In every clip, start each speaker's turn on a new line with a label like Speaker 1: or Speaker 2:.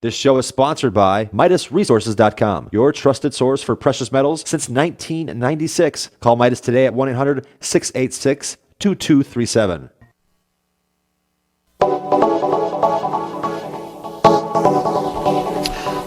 Speaker 1: This show is sponsored by MidasResources.com, your trusted source for precious metals since 1996. Call Midas today at 1-800-686-2237.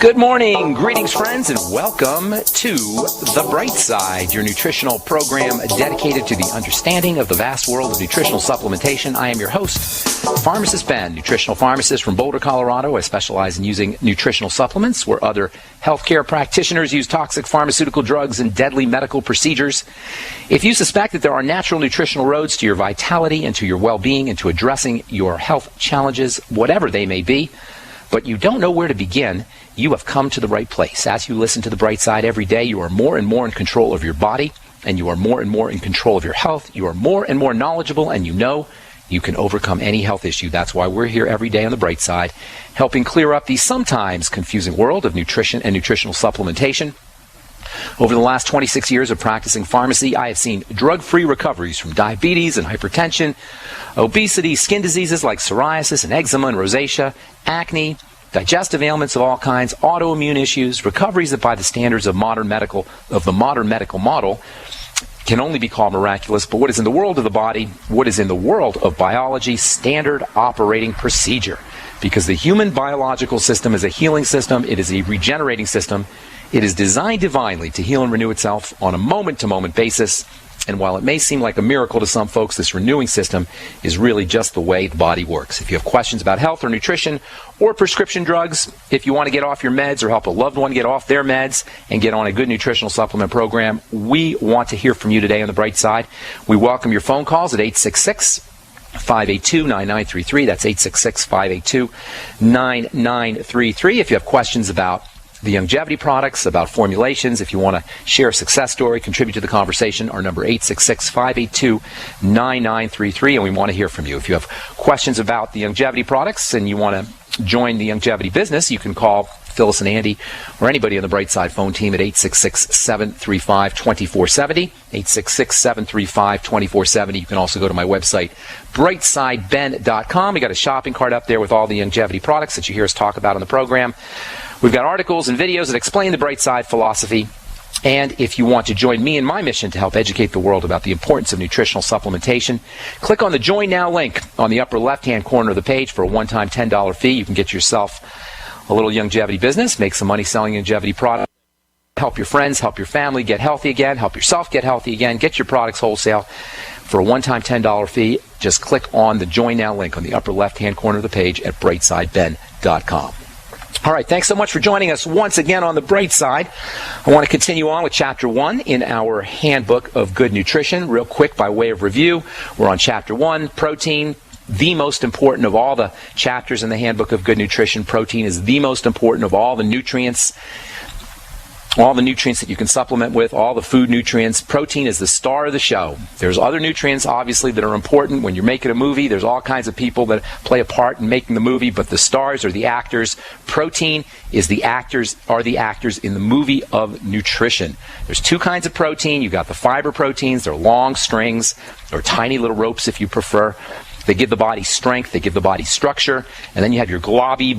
Speaker 2: Good morning, greetings friends, and welcome to The Bright Side, your nutritional program dedicated to the understanding of the vast world of nutritional supplementation. I am your host, Pharmacist Ben, nutritional pharmacist from Boulder, Colorado. I specialize in using nutritional supplements where other healthcare practitioners use toxic pharmaceutical drugs and deadly medical procedures. If you suspect that there are natural nutritional roads to your vitality and to your well-being and to addressing your health challenges, whatever they may be, but you don't know where to begin, you have come to the right place. As you listen to The Bright Side every day, you are more and more in control of your body, and you are more and more in control of your health. You are more and more knowledgeable, and you know you can overcome any health issue. That's why we're here every day on The Bright Side, helping clear up the sometimes confusing world of nutrition and nutritional supplementation. Over the last 26 years of practicing pharmacy, I have seen drug-free recoveries from diabetes and hypertension, obesity, skin diseases like psoriasis and eczema and rosacea, acne, digestive ailments of all kinds, autoimmune issues, recoveries that by the standards of the modern medical model can only be called miraculous. But what is in the world of the body, what is in the world of biology, standard operating procedure. Because the human biological system is a healing system, it is a regenerating system. It is designed divinely to heal and renew itself on a moment-to-moment basis. And while it may seem like a miracle to some folks, this renewing system is really just the way the body works. If you have questions about health or nutrition or prescription drugs, if you want to get off your meds or help a loved one get off their meds and get on a good nutritional supplement program, we want to hear from you today on The Bright Side. We welcome your phone calls at 866-582-9933. That's 866-582-9933. If you have questions about the longevity products, about formulations, if you want to share a success story, contribute to the conversation, our number 866-582-9933, and we want to hear from you. If you have questions about the longevity products and you want to join the longevity business, you can call Phyllis and Andy or anybody on the Bright Side phone team at 866-735-2470, 866-735-2470. You can also go to my website, brightsideben.com. We got a shopping cart up there with all the longevity products that you hear us talk about on the program. We've got articles and videos that explain the Bright Side philosophy. And if you want to join me in my mission to help educate the world about the importance of nutritional supplementation, click on the Join Now link on the upper left-hand corner of the page for a one-time $10 fee. You can get yourself a little longevity business, make some money selling longevity products, help your friends, help your family get healthy again, help yourself get healthy again, get your products wholesale for a one-time $10 fee. Just click on the Join Now link on the upper left-hand corner of the page at brightsideben.com. All right, thanks so much for joining us once again on The Bright Side. I want to continue on with Chapter 1 in our Handbook of Good Nutrition. Real quick, by way of review, we're on Chapter 1, protein, the most important of all the chapters in the Handbook of Good Nutrition. Protein is the most important of all the nutrients that you can supplement with, all the food nutrients. Protein is the star of the show. There's other nutrients, obviously, that are important. When you're making a movie, there's all kinds of people that play a part in making the movie, but the stars are the actors. Protein is the actors in the movie of nutrition. There's two kinds of protein. You've got the fiber proteins. They're long strings or tiny little ropes if you prefer. They give the body strength. They give the body structure. And then you have your blobby,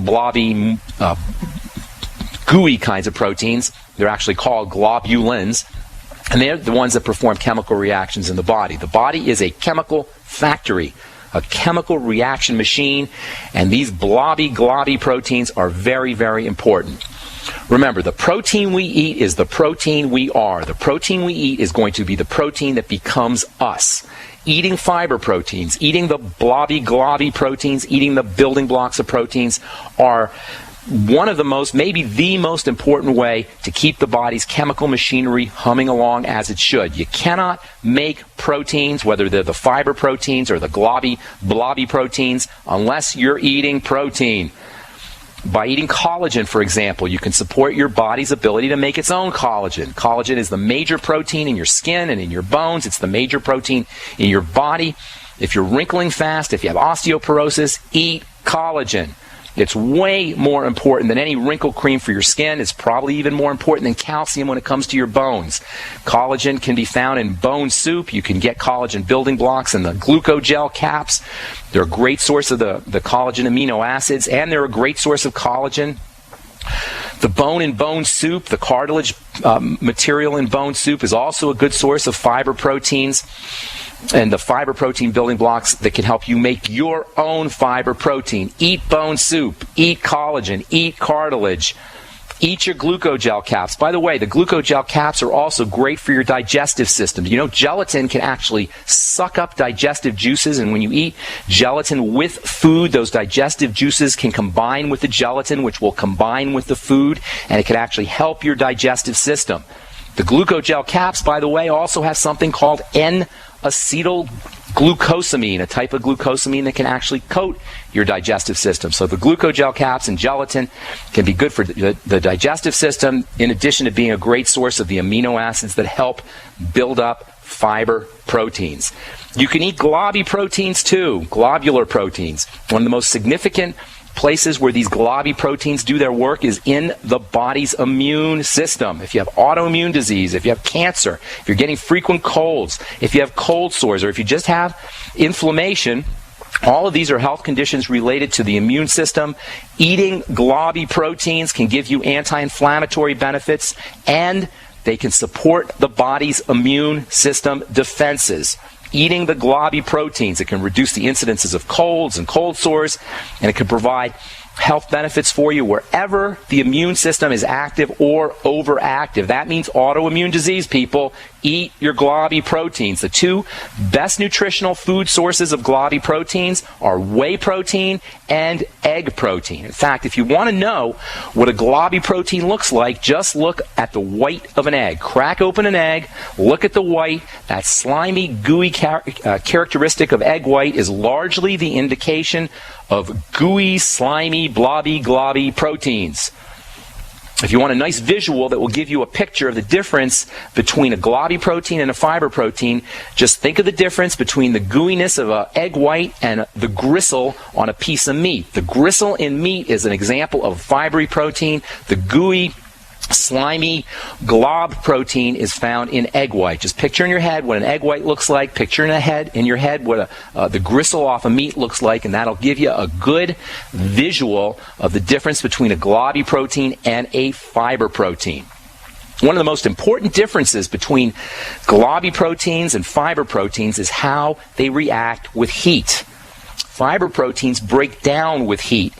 Speaker 2: gooey kinds of proteins. They're actually called globulins, and they're the ones that perform chemical reactions in the body. The body is a chemical factory, a chemical reaction machine, and these globby proteins are very, very important. Remember, the protein we eat is the protein we are. The protein we eat is going to be the protein that becomes us. Eating fiber proteins, eating the globby proteins, eating the building blocks of proteins are one of the most, maybe the most important way to keep the body's chemical machinery humming along as it should. You cannot make proteins, whether they're the fiber proteins or the blobby proteins, unless you're eating protein. By eating collagen, for example, you can support your body's ability to make its own collagen. Collagen is the major protein in your skin and in your bones. It's the major protein in your body. If you're wrinkling fast, if you have osteoporosis, eat collagen. It's way more important than any wrinkle cream for your skin. It's probably even more important than calcium when it comes to your bones. Collagen can be found in bone soup. You can get collagen building blocks in the glucogel caps. They're a great source of the collagen amino acids, and they're a great source of collagen The bone in bone soup, the cartilage material in bone soup, is also a good source of fiber proteins. And the fiber protein building blocks that can help you make your own fiber protein. Eat bone soup, eat collagen, eat cartilage, eat your glucogel caps. By the way, the glucogel caps are also great for your digestive system. You know, gelatin can actually suck up digestive juices, and when you eat gelatin with food, those digestive juices can combine with the gelatin, which will combine with the food, and it can actually help your digestive system. The glucogel caps, by the way, also have something called N-acetylglucosamine, a type of glucosamine that can actually coat your digestive system. So the glucogel caps and gelatin can be good for the digestive system, in addition to being a great source of the amino acids that help build up fiber proteins. You can eat globby proteins too, globular proteins. One of the most significant places where these globby proteins do their work is in the body's immune system. If you have autoimmune disease, if you have cancer, if you're getting frequent colds, if you have cold sores, or if you just have inflammation, all of these are health conditions related to the immune system. Eating globby proteins can give you anti-inflammatory benefits, and they can support the body's immune system defenses. Eating the globby proteins, it can reduce the incidences of colds and cold sores, and it can provide health benefits for you wherever the immune system is active or overactive. That means autoimmune disease, people. Eat your globby proteins. The two best nutritional food sources of globby proteins are whey protein and egg protein. In fact, if you want to know what a globby protein looks like, just look at the white of an egg. Crack open an egg, look at the white. That slimy, gooey characteristic of egg white is largely the indication of gooey, slimy, blobby, globby proteins. If you want a nice visual that will give you a picture of the difference between a globby protein and a fiber protein, just think of the difference between the gooiness of an egg white and the gristle on a piece of meat. The gristle in meat is an example of fibery protein. The gooey, slimy glob protein is found in egg white. Just picture in your head what an egg white looks like. Picture in your head what the gristle off a meat looks like, and that'll give you a good visual of the difference between a globby protein and a fiber protein. One of the most important differences between globby proteins and fiber proteins is how they react with heat. Fiber proteins break down with heat,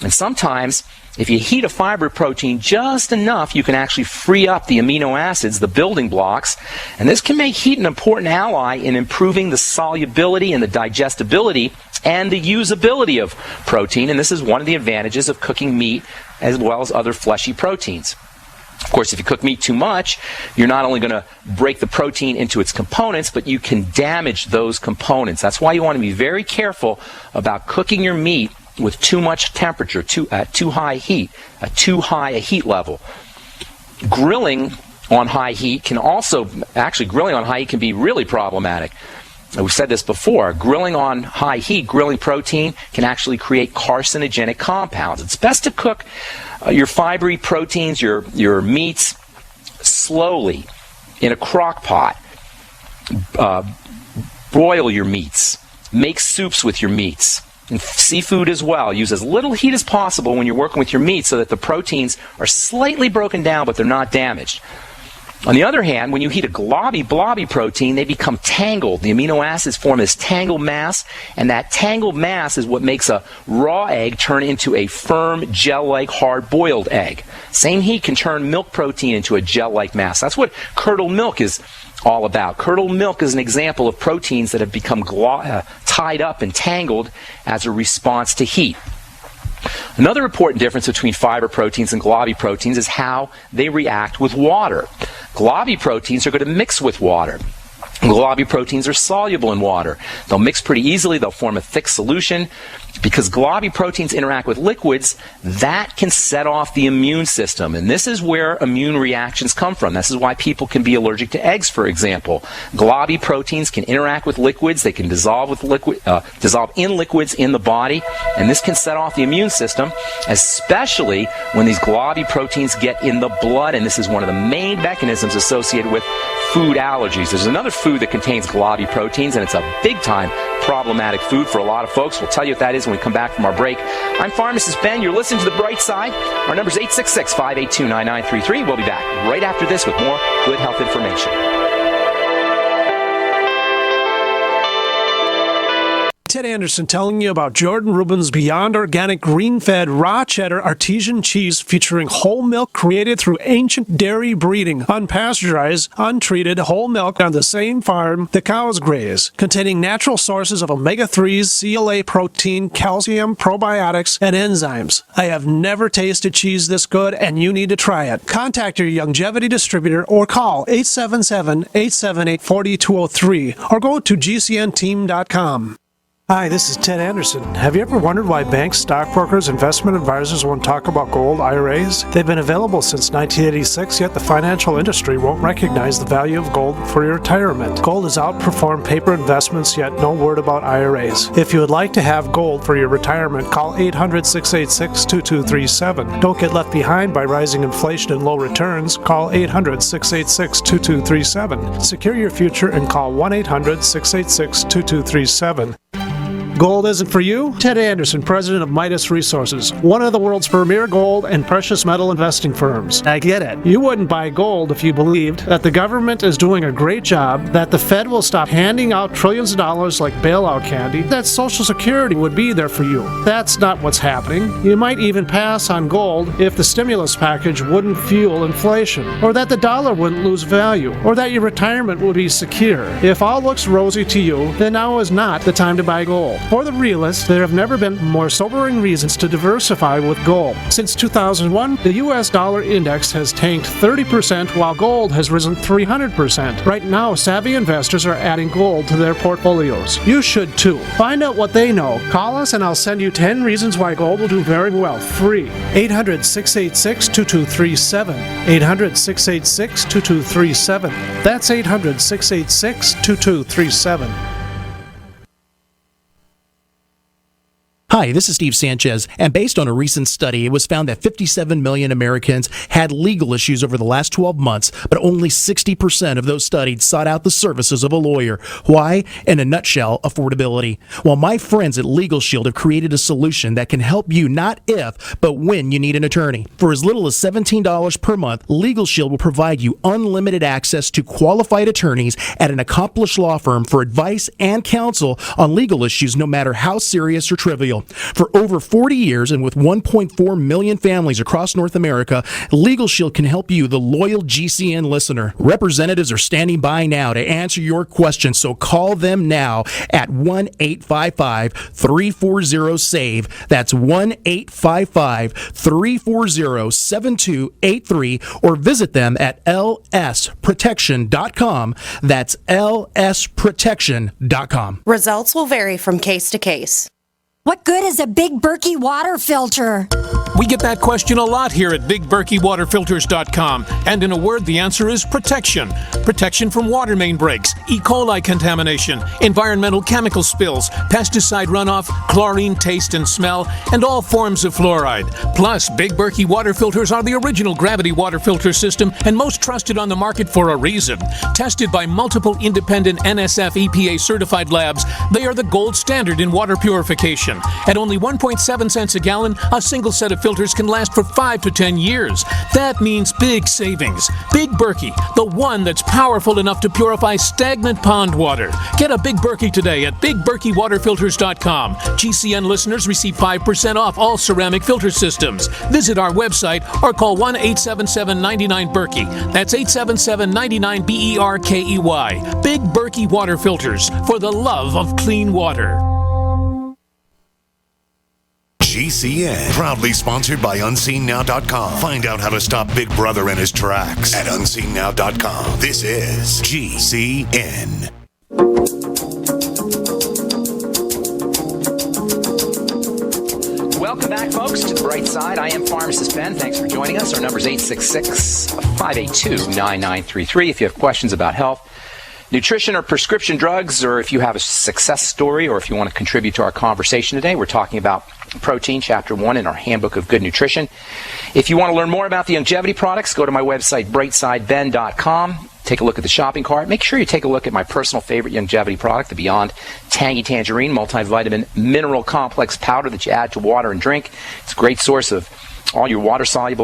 Speaker 2: and sometimes if you heat a fiber protein just enough, you can actually free up the amino acids, the building blocks, and this can make heat an important ally in improving the solubility and the digestibility and the usability of protein, and this is one of the advantages of cooking meat as well as other fleshy proteins. Of course, if you cook meat too much, you're not only going to break the protein into its components, but you can damage those components. That's why you want to be very careful about cooking your meat with too much temperature, at too high heat, at too high a heat level. Grilling on high heat can be really problematic. We've said this before. Grilling on high heat, grilling protein, can actually create carcinogenic compounds. It's best to cook your fibery proteins, your meats, slowly in a crock pot. Broil your meats. Make soups with your meats. And seafood as well. Use as little heat as possible when you're working with your meat so that the proteins are slightly broken down but they're not damaged. On the other hand, when you heat a blobby protein, they become tangled. The amino acids form this tangled mass, and that tangled mass is what makes a raw egg turn into a firm, gel-like, hard-boiled egg. Same heat can turn milk protein into a gel-like mass. That's what curdled milk is all about. Curdled milk is an example of proteins that have become tied up and tangled as a response to heat. Another important difference between fiber proteins and globby proteins is how they react with water. Globby proteins are going to mix with water. Globby proteins are soluble in water. They'll mix pretty easily. They'll form a thick solution. Because globby proteins interact with liquids, that can set off the immune system. And this is where immune reactions come from. This is why people can be allergic to eggs, for example. Globby proteins can interact with liquids. They can dissolve in liquids in the body. And this can set off the immune system, especially when these globby proteins get in the blood. And this is one of the main mechanisms associated with food allergies. There's another food that contains globby proteins, and it's a big-time problematic food for a lot of folks. We'll tell you what that is when we come back from our break. I'm Pharmacist Ben. You're listening to The Bright Side. Our number is 866-582-9933. We'll be back right after this with more good health information.
Speaker 3: Ted Anderson telling you about Jordan Rubin's Beyond Organic Green-Fed Raw Cheddar Artesian Cheese featuring whole milk created through ancient dairy breeding, unpasteurized, untreated whole milk on the same farm the cows graze, containing natural sources of omega-3s, CLA protein, calcium, probiotics, and enzymes. I have never tasted cheese this good, and you need to try it. Contact your Longevity distributor or call 877-878-4203 or go to gcnteam.com. Hi, this is Ted Anderson. Have you ever wondered why banks, stockbrokers, investment advisors won't talk about gold IRAs? They've been available since 1986, yet the financial industry won't recognize the value of gold for your retirement. Gold has outperformed paper investments, yet no word about IRAs. If you would like to have gold for your retirement, call 800-686-2237. Don't get left behind by rising inflation and low returns. Call 800-686-2237. Secure your future and call 1-800-686-2237. Gold isn't for you? Ted Anderson, president of Midas Resources, one of the world's premier gold and precious metal investing firms. I get it. You wouldn't buy gold if you believed that the government is doing a great job, that the Fed will stop handing out trillions of dollars like bailout candy, that Social Security would be there for you. That's not what's happening. You might even pass on gold if the stimulus package wouldn't fuel inflation, or that the dollar wouldn't lose value, or that your retirement would be secure. If all looks rosy to you, then now is not the time to buy gold. For the realist, there have never been more sobering reasons to diversify with gold. Since 2001, the U.S. dollar index has tanked 30% while gold has risen 300%. Right now, savvy investors are adding gold to their portfolios. You should too. Find out what they know. Call us and I'll send you 10 reasons why gold will do very well, free. 800-686-2237. 800-686-2237. That's 800-686-2237.
Speaker 4: Hi, this is Steve Sanchez, and based on a recent study, it was found that 57 million Americans had legal issues over the last 12 months, but only 60% of those studied sought out the services of a lawyer. Why? In a nutshell, affordability. Well, my friends at Legal Shield have created a solution that can help you not if, but when you need an attorney. For as little as $17 per month, Legal Shield will provide you unlimited access to qualified attorneys at an accomplished law firm for advice and counsel on legal issues, no matter how serious or trivial. For over 40 years and with 1.4 million families across North America, Legal Shield can help you, the loyal GCN listener. Representatives are standing by now to answer your questions, so call them now at 1-855-340-SAVE. That's 1-855-340-7283, or visit them at lsprotection.com. That's lsprotection.com.
Speaker 5: Results will vary from case to case.
Speaker 6: What good is a Big Berkey water filter?
Speaker 7: We get that question a lot here at BigBerkeyWaterFilters.com. And in a word, the answer is protection. Protection from water main breaks, E. coli contamination, environmental chemical spills, pesticide runoff, chlorine taste and smell, and all forms of fluoride. Plus, Big Berkey water filters are the original gravity water filter system and most trusted on the market for a reason. Tested by multiple independent NSF EPA certified labs, they are the gold standard in water purification. At only 1.7 cents a gallon, a single set of filters can last for 5 to 10 years. That means big savings. Big Berkey, the one that's powerful enough to purify stagnant pond water. Get a Big Berkey today at BigBerkeyWaterFilters.com. GCN listeners receive 5% off all ceramic filter systems. Visit our website or call 1-877-99-BERKEY. That's 877-99-BERKEY. Big Berkey Water Filters, for the love of clean water.
Speaker 8: GCN, proudly sponsored by UnseenNow.com. Find out how to stop Big Brother in his tracks at UnseenNow.com. This is GCN.
Speaker 2: Welcome back, folks, to The Bright Side. I am Pharmacist Ben. Thanks for joining us. Our number is 866-582-9933. If you have questions about health, nutrition, or prescription drugs, or if you have a success story, or if you want to contribute to our conversation today, we're talking about protein, Chapter 1 in our Handbook of Good Nutrition. If you want to learn more about the longevity products, go to my website, brightsideben.com. take a look at the shopping cart. Make sure you take a look at my personal favorite longevity product, the Beyond Tangy Tangerine Multivitamin Mineral Complex Powder that you add to water and drink. It's a great source of all your water-soluble